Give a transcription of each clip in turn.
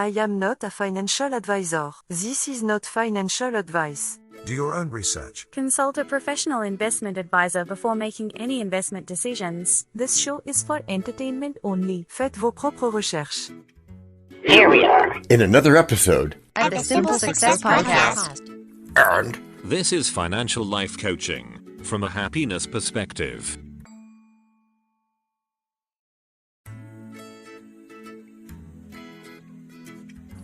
I am not a financial advisor. This is not financial advice. Do your own research. Consult a professional investment advisor before making any investment decisions. This show is for entertainment only. Faites vos propres recherches. Here we are in another episode of the Simple Success Podcast. And this is financial life coaching from a happiness perspective.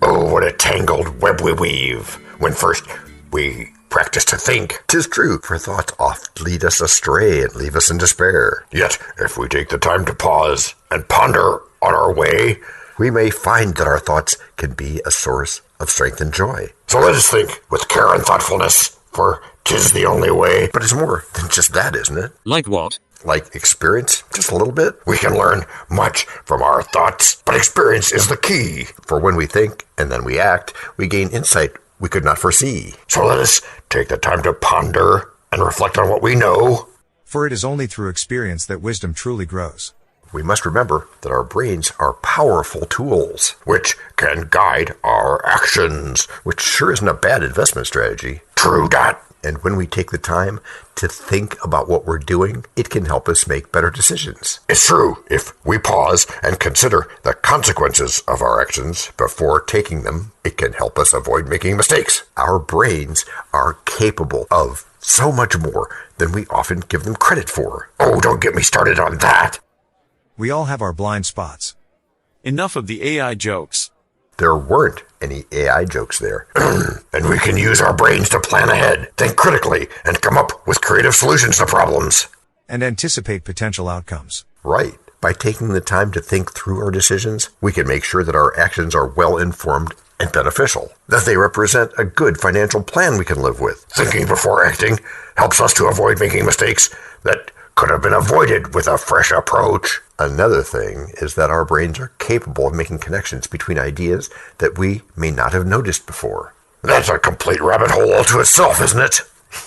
oh, what a tangled web we weave when first we practice to think. 'Tis true, for thoughts oft lead us astray and leave us in despair. Yet, if we take the time to pause and ponder on our way, we may find that our thoughts can be a source of strength and joy. So let us think with care and thoughtfulness, for 'tis the only way. But it's more than just that, isn't it? Like what? Like experience, just a little bit. We can learn much from our thoughts, but experience is the key. For when we think and then we act, we gain insight we could not foresee. So let us take the time to ponder and reflect on what we know. For it is only through experience that wisdom truly grows. We must remember that our brains are powerful tools, which can guide our actions, which sure isn't a bad investment strategy. True that. And when we take the time to think about what we're doing, it can help us make better decisions. It's true. If we pause and consider the consequences of our actions before taking them, it can help us avoid making mistakes. Our brains are capable of so much more than we often give them credit for. Oh, don't get me started on that. We all have our blind spots. Enough of the AI jokes. There weren't any AI jokes there. And we can use our brains to plan ahead, think critically, and come up with creative solutions to problems. And anticipate potential outcomes. Right. By taking the time to think through our decisions, we can make sure that our actions are well-informed and beneficial, that they represent a good financial plan we can live with. Thinking before acting helps us to avoid making mistakes that could have been avoided with a fresh approach. Another thing is that our brains are capable of making connections between ideas that we may not have noticed before. That's a complete rabbit hole all to itself, isn't it?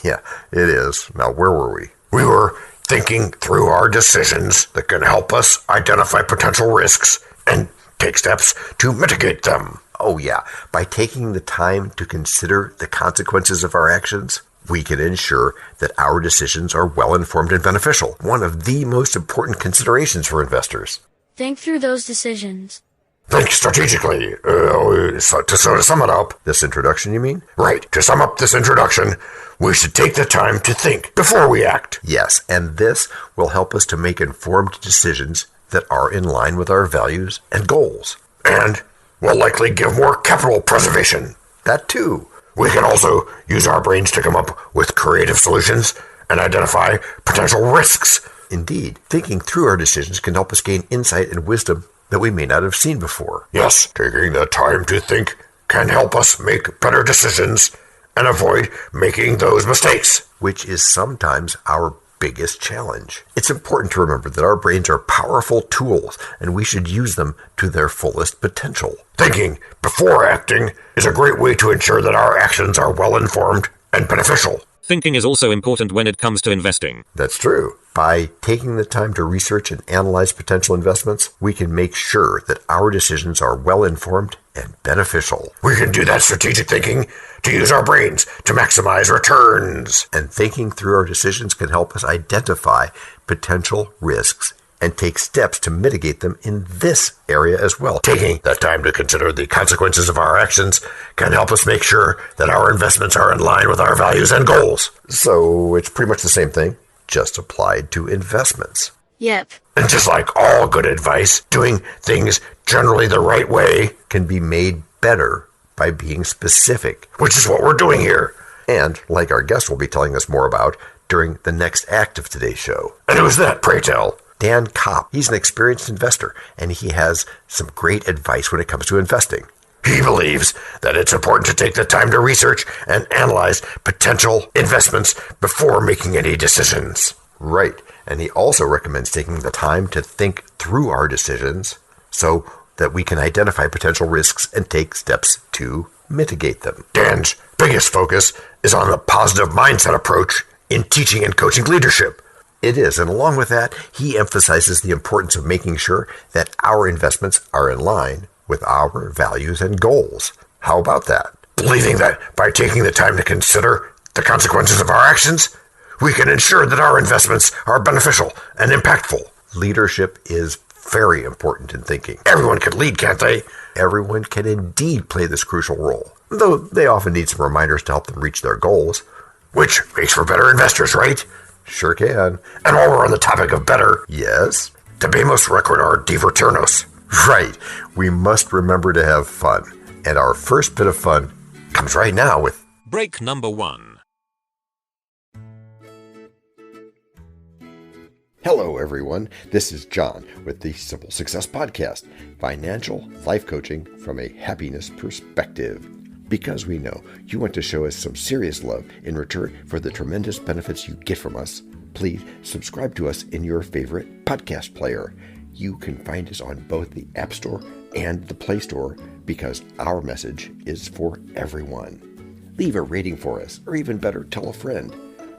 Yeah, it is. Now, where were we? We were thinking through our decisions that can help us identify potential risks and take steps to mitigate them. Oh yeah, by taking the time to consider the consequences of our actions, we can ensure that our decisions are well-informed and beneficial. One of the most important considerations for investors. Think through those decisions. Think strategically. To sum it up, this introduction, you mean? Right. To sum up this introduction, we should take the time to think before we act. Yes, and this will help us to make informed decisions that are in line with our values and goals. And will likely give more capital preservation. That too. We can also use our brains to come up with creative solutions and identify potential risks. Indeed, thinking through our decisions can help us gain insight and wisdom that we may not have seen before. Yes, taking the time to think can help us make better decisions and avoid making those mistakes, which is sometimes our biggest challenge. It's important to remember that our brains are powerful tools and we should use them to their fullest potential. Thinking before acting is a great way to ensure that our actions are well-informed and beneficial. Thinking is also important when it comes to investing. That's true. By taking the time to research and analyze potential investments, we can make sure that our decisions are well-informed and beneficial. We can do that strategic thinking to use our brains to maximize returns. And thinking through our decisions can help us identify potential risks and take steps to mitigate them in this area as well. Taking the time to consider the consequences of our actions can help us make sure that our investments are in line with our values and goals. So it's pretty much the same thing, just applied to investments. Yep. And just like all good advice, doing things generally the right way can be made better by being specific, which is what we're doing here. And like our guest will be telling us more about during the next act of today's show. And who's that, pray tell? Dan Kopp. He's an experienced investor, and he has some great advice when it comes to investing. He believes that it's important to take the time to research and analyze potential investments before making any decisions. Right. And he also recommends taking the time to think through our decisions so that we can identify potential risks and take steps to mitigate them. Dan's biggest focus is on the positive mindset approach in teaching and coaching leadership. It is, and along with that, he emphasizes the importance of making sure that our investments are in line with our values and goals. How about that? Believing that by taking the time to consider the consequences of our actions, we can ensure that our investments are beneficial and impactful. Leadership is very important in thinking. Everyone can lead, can't they? Everyone can indeed play this crucial role, though they often need some reminders to help them reach their goals. Which makes for better investors, right? Sure can. And while we're on the topic of better, yes, debemos recordar divertirnos. Right, we must remember to have fun. And our first bit of fun comes right now with break number 1. Hello, everyone. This is John with the Simple Success Podcast, financial life coaching from a happiness perspective. Because we know you want to show us some serious love in return for the tremendous benefits you get from us, please subscribe to us in your favorite podcast player. You can find us on both the App Store and the Play Store because our message is for everyone. Leave a rating for us, or even better, tell a friend.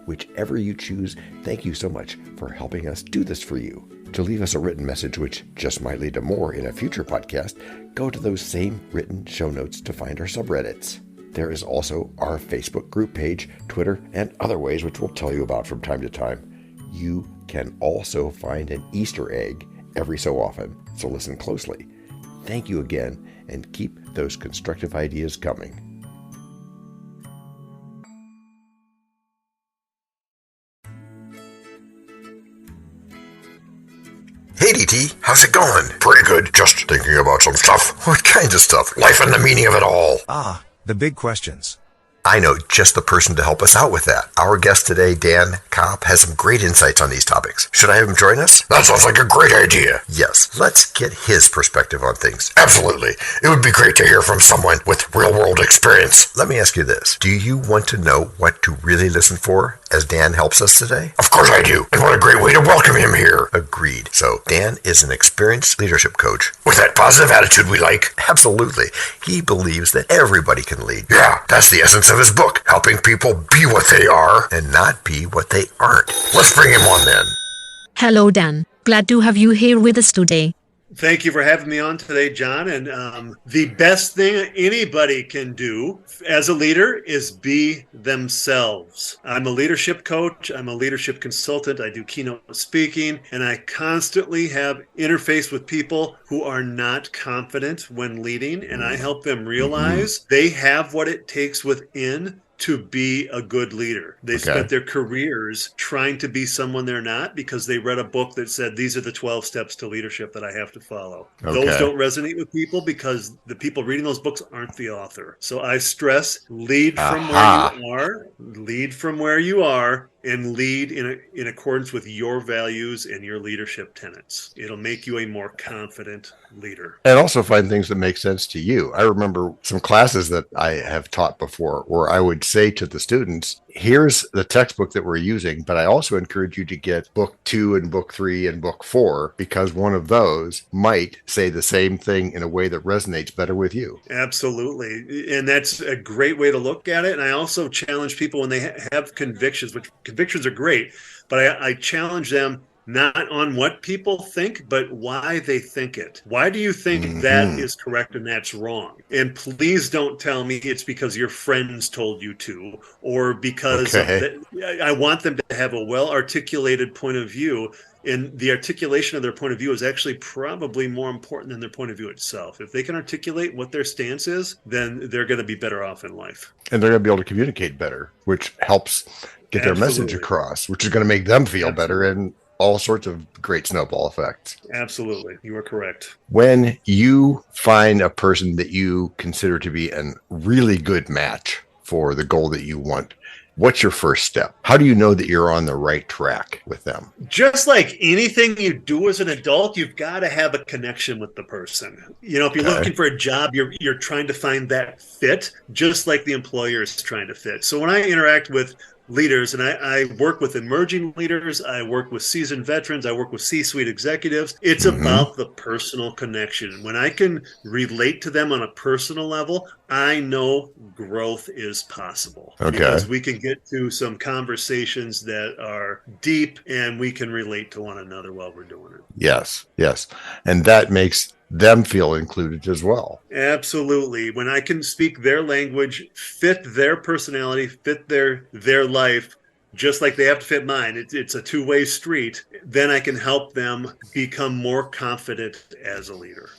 Whichever you choose, thank you so much for helping us do this for you. To leave us a written message, which just might lead to more in a future podcast, go to those same written show notes to find our subreddits. There is also our Facebook group page, Twitter, and other ways which we'll tell you about from time to time. You can also find an Easter egg every so often, so listen closely. Thank you again, and keep those constructive ideas coming. Hey DT, how's it going? Pretty good. Just thinking about some stuff. What kinds of stuff? Life and the meaning of it all. Ah, the big questions. I know just the person to help us out with that. Our guest today, Dan Kopp, has some great insights on these topics. Should I have him join us? That sounds like a great idea. Yes, let's get his perspective on things. Absolutely. It would be great to hear from someone with real-world experience. Let me ask you this. Do you want to know what to really listen for as Dan helps us today? Of course I do. And what a great way to welcome him here. Agreed. So Dan is an experienced leadership coach with that positive attitude we like. Absolutely. He believes that everybody can lead. Yeah, that's the essence of his book, helping people be what they are and not be what they aren't. Let's bring him on then. Hello, Dan. Glad to have you here with us today. Thank you for having me on today, John. And the best thing anybody can do as a leader is be themselves. I'm a leadership coach. I'm a leadership consultant. I do keynote speaking, and I constantly have interface with people who are not confident when leading, and I help them realize they have what it takes within to be a good leader. They spent their careers trying to be someone they're not because they read a book that said, these are the 12 steps to leadership that I have to follow. Those don't resonate with people because the people reading those books aren't the author. So I stress, lead from where you are, lead from where you are, and lead in accordance with your values and your leadership tenets. It'll make you a more confident leader. And also find things that make sense to you. I remember some classes that I have taught before where I would say to the students, here's the textbook that we're using, but I also encourage you to get book 2 and book 3 and book 4 because one of those might say the same thing in a way that resonates better with you. Absolutely. And that's a great way to look at it. And I also challenge people when they have convictions, which convictions are great, but I challenge them not on what people think, but why they think it. Why do you think that is correct and that's wrong? And please don't tell me it's because your friends told you to, or because I want them to have a well-articulated point of view. And the articulation of their point of view is actually probably more important than their point of view itself. If they can articulate what their stance is, then they're going to be better off in life. And they're going to be able to communicate better, which helps get their message across, which is going to make them feel better and all sorts of great snowball effects. Absolutely. You are correct. When you find a person that you consider to be a really good match for the goal that you want, what's your first step? How do you know that you're on the right track with them? Just like anything you do as an adult, you've got to have a connection with the person. You know, if you're looking for a job, you're trying to find that fit, just like the employer is trying to fit. So when I interact with leaders, and I work with emerging leaders, I work with seasoned veterans, I work with C-suite executives. It's about the personal connection. When I can relate to them on a personal level, I know growth is possible. Because we can get to some conversations that are deep and we can relate to one another while we're doing it. Yes. And that makes them feel included as well. Absolutely. When I can speak their language, fit their personality, fit their life, just like they have to fit mine, it's a two-way street, then I can help them become more confident as a leader.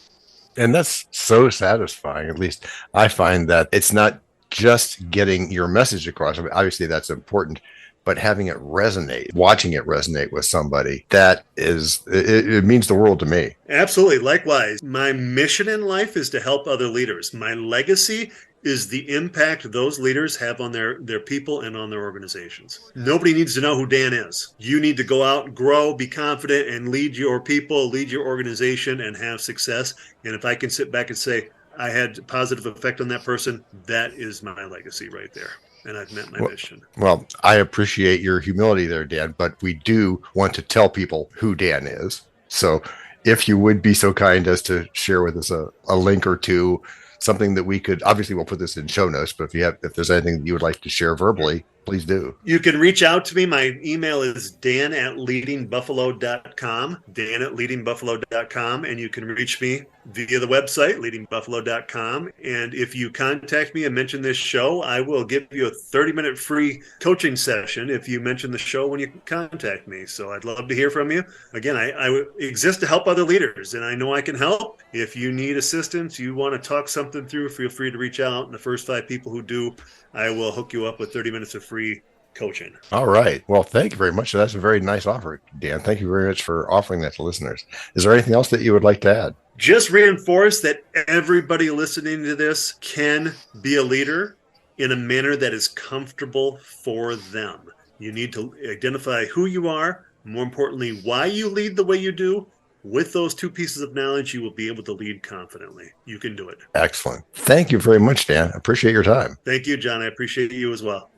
And that's so satisfying. At least I find that it's not just getting your message across. I mean, obviously, that's important, but having it resonate, watching it resonate with somebody, that is, it means the world to me. Absolutely. Likewise, my mission in life is to help other leaders. My legacy is the impact those leaders have on their people and on their organizations. Nobody needs to know who Dan is. You need to go out, grow, be confident, and lead your people, lead your organization, and have success. And if I can sit back and say, I had a positive effect on that person, that is my legacy right there. And I've met my mission. Well, I appreciate your humility there, Dan, but we do want to tell people who Dan is. So if you would be so kind as to share with us a link or two, something that we could, obviously we'll put this in show notes, but if there's anything that you would like to share verbally, please do. You can reach out to me. My email is dan@leadingbuffalo.com, dan@leadingbuffalo.com, and you can reach me via the website, leadingbuffalo.com. And if you contact me and mention this show, I will give you a 30-minute free coaching session if you mention the show when you contact me. So I'd love to hear from you. Again, I exist to help other leaders, and I know I can help. If you need assistance, you want to talk something through, feel free to reach out. And the first 5 people who do, I will hook you up with 30 minutes of free coaching. All right. Well, thank you very much. That's a very nice offer, Dan. Thank you very much for offering that to listeners. Is there anything else that you would like to add? Just reinforce that everybody listening to this can be a leader in a manner that is comfortable for them. You need to identify who you are, more importantly, why you lead the way you do. With those 2 pieces of knowledge, you will be able to lead confidently. You can do it. Excellent. Thank you very much, Dan. I appreciate your time. Thank you, John. I appreciate you as well.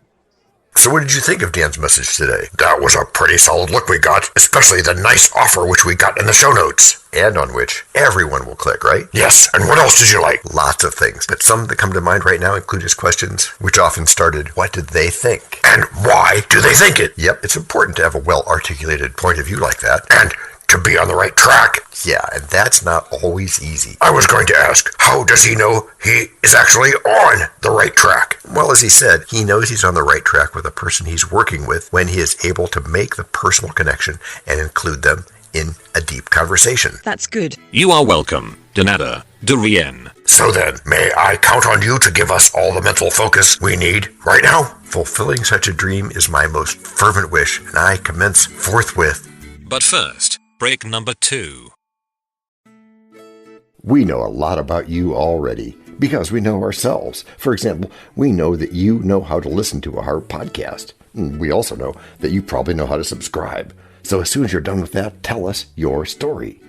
So what did you think of Dan's message today? That was a pretty solid look we got, especially the nice offer which we got in the show notes, and on which everyone will click, right? Yes, and what else did you like? Lots of things, but some that come to mind right now include his questions, which often started, what did they think? And why do they think it? Yep, it's important to have a well-articulated point of view like that, and to be on the right track. Yeah, and that's not always easy. I was going to ask, how does he know he is actually on the right track? Well, as he said, he knows he's on the right track with the person he's working with when he is able to make the personal connection and include them in a deep conversation. That's good. You are welcome, Donata Durian. So then, may I count on you to give us all the mental focus we need right now? Fulfilling such a dream is my most fervent wish, and I commence forthwith. But first, break number 2. We know a lot about you already because we know ourselves. For example, we know that you know how to listen to our podcast. We also know that you probably know how to subscribe. So as soon as you're done with that, tell us your story.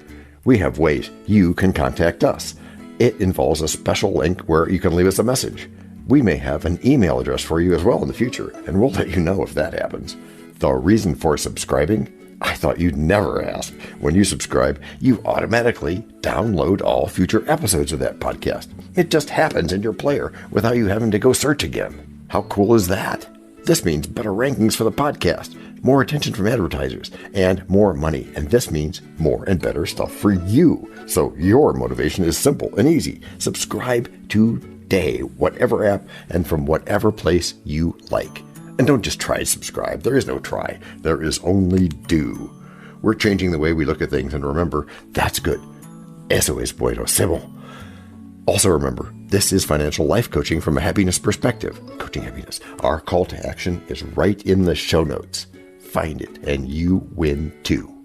We have ways you can contact us. It involves a special link where you can leave us a message. We may have an email address for you as well in the future, and we'll let you know if that happens. The reason for subscribing? I thought you'd never ask. When you subscribe, you automatically download all future episodes of that podcast. It just happens in your player without you having to go search again. How cool is that? This means better rankings for the podcast, more attention from advertisers, and more money. And this means more and better stuff for you. So your motivation is simple and easy. Subscribe today, whatever app and from whatever place you like. And don't just try to subscribe. There is no try. There is only do. We're changing the way we look at things, and remember, that's good. Eso es buenísimo. Also remember, this is financial life coaching from a happiness perspective. Coaching happiness. Our call to action is right in the show notes. Find it, and you win too.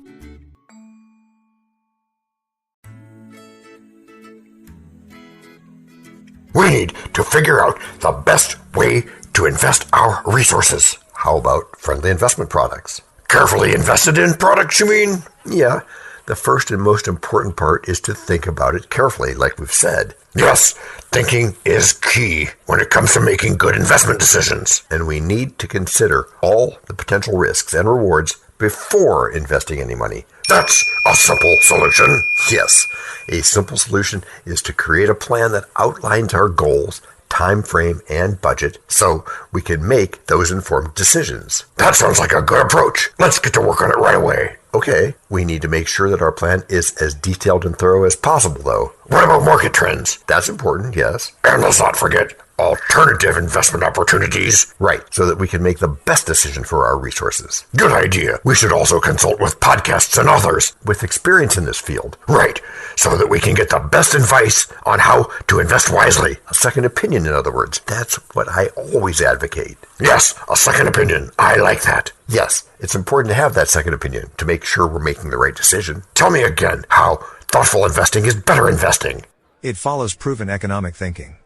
We need to figure out the best way to invest our resources. How about friendly investment products? Carefully invested in products, you mean? Yeah, the first and most important part is to think about it carefully, like we've said. Yes, thinking is key when it comes to making good investment decisions. And we need to consider all the potential risks and rewards before investing any money. That's a simple solution. Yes, a simple solution is to create a plan that outlines our goals, time frame, and budget so we can make those informed decisions. That sounds like a good approach. Let's get to work on it right away. Okay, We need to make sure that our plan is as detailed and thorough as possible, though. What about market trends? That's important, yes. And let's not forget alternative investment opportunities. Right, so that we can make the best decision for our resources. Good idea. We should also consult with podcasts and others with experience in this field. Right, so that we can get the best advice on how to invest wisely. A second opinion, in other words. That's what I always advocate. Yes, a second opinion. I like that. Yes, it's important to have that second opinion to make sure we're making the right decision. Tell me again how thoughtful investing is better investing. It follows proven economic thinking.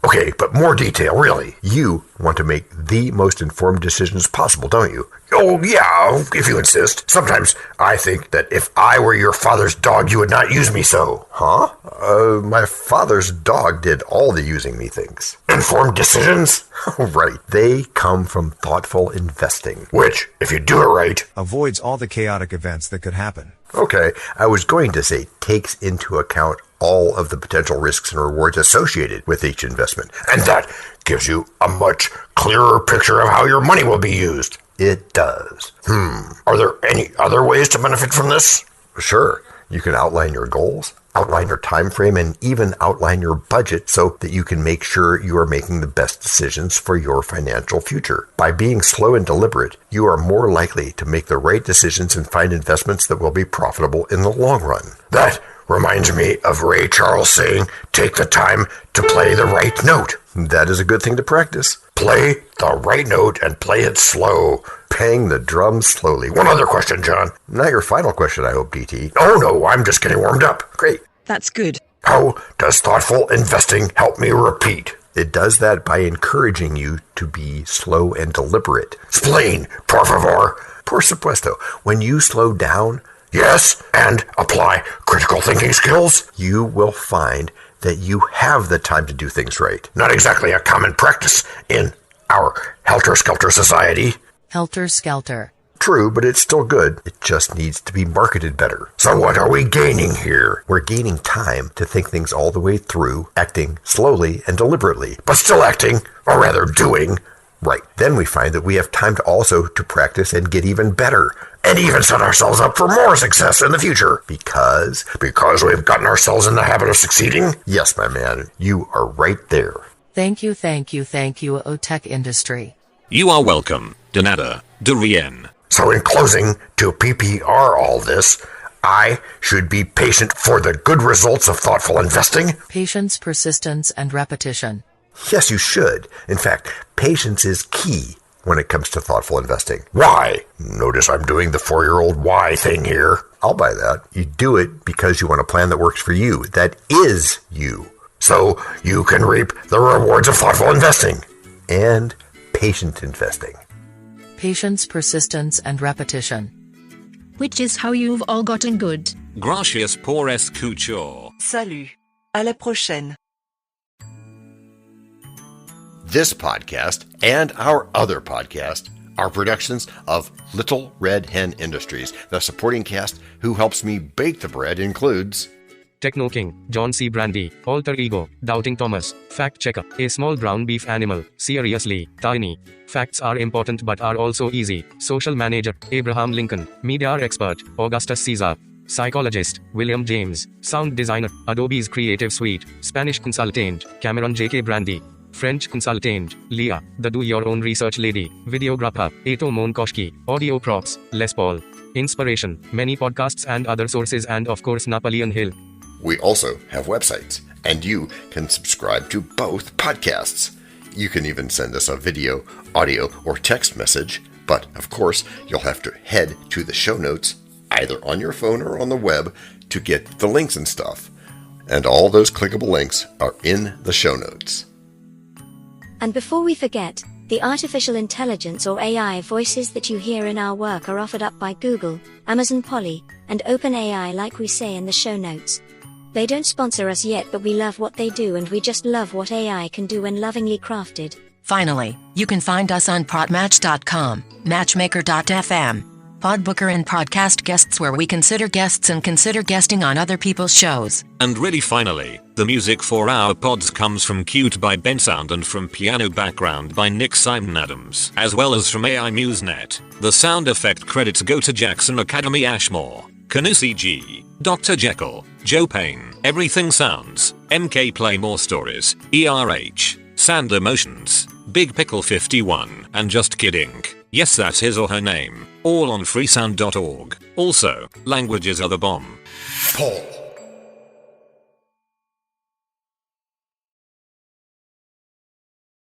Okay, but more detail, really. You want to make the most informed decisions possible, don't you? Oh, yeah, if you insist. Sometimes I think that if I were your father's dog, you would not use me so. Huh? My father's dog did all the using me things. Informed decisions? Right. They come from thoughtful investing, which, if you do it right, avoids all the chaotic events that could happen. Okay, I was going to say takes into account all of the potential risks and rewards associated with each investment. And that gives you a much clearer picture of how your money will be used. It does. Are there any other ways to benefit from this? Sure. You can outline your goals, outline your time frame, and even outline your budget so that you can make sure you are making the best decisions for your financial future. By being slow and deliberate, you are more likely to make the right decisions and find investments that will be profitable in the long run. That reminds me of Ray Charles saying, take the time to play the right note. That is a good thing to practice. Play the right note and play it slow. Bang the drums slowly. One other question, John. Not your final question, I hope, DT. Oh, no, I'm just getting warmed up. Great. That's good. How does thoughtful investing help me repeat? It does that by encouraging you to be slow and deliberate. Explain, por favor. Por supuesto. When you slow down, yes, and apply critical thinking skills, you will find that you have the time to do things right. Not exactly a common practice in our helter-skelter society. Helter-skelter. True, but it's still good. It just needs to be marketed better. So what are we gaining here? We're gaining time to think things all the way through, acting slowly and deliberately, but still acting, or rather doing, right. Then we find that we have time to practice and get even better, and even set ourselves up for more success in the future. Because we've gotten ourselves in the habit of succeeding? Yes, my man, you are right there. Thank you, O Tech Industry. You are welcome, Donada, Dorien. So in closing, to PPR all this, I should be patient for the good results of thoughtful investing? Patience, persistence, and repetition. Yes, you should. In fact, patience is key when it comes to thoughtful investing. Why? Notice I'm doing the 4-year-old why thing here. I'll buy that. You do it because you want a plan that works for you. That is you. So you can reap the rewards of thoughtful investing and patient investing. Patience, persistence, and repetition. Which is how you've all gotten good. Gracias por escuchar. Salut. À la prochaine. This podcast and our other podcast are productions of Little Red Hen Industries. The supporting cast who helps me bake the bread includes Techno King, John C. Brandy, Alter Ego, Doubting Thomas, Fact Checker, A Small Brown Beef Animal, Seriously, Tiny. Facts are important but are also easy. Social Manager, Abraham Lincoln, Media Expert, Augustus Caesar. Psychologist, William James. Sound Designer, Adobe's Creative Suite. Spanish Consultant, Cameron J.K. Brandy. French Consultant, Leah, the Do-Your-Own Research Lady. Videographer, Eto Monkoshki. Audio Props, Les Paul. Inspiration, many podcasts and other sources, and of course Napoleon Hill. We also have websites, and you can subscribe to both podcasts. You can even send us a video, audio, or text message, but of course, you'll have to head to the show notes, either on your phone or on the web, to get the links and stuff. And all those clickable links are in the show notes. And before we forget, the artificial intelligence or AI voices that you hear in our work are offered up by Google, Amazon Polly, and OpenAI, like we say in the show notes. They don't sponsor us yet, but we love what they do, and we just love what AI can do when lovingly crafted. Finally, you can find us on Podmatch.com, Matchmaker.fm, Podbooker and Podcast Guests, where we consider guests and consider guesting on other people's shows. And really finally, the music for our pods comes from Cute by Bensound and from Piano Background by Nick Simon Adams, as well as from AI MuseNet. The sound effect credits go to Jackson Academy Ashmore. Canusi G, Dr. Jekyll, Joe Payne, Everything Sounds, MK Play More Stories, ERH, Sand Emotions, Big Pickle 51, and Just Kidding. Yes, that's his or her name. All on freesound.org. Also, languages are the bomb. Paul.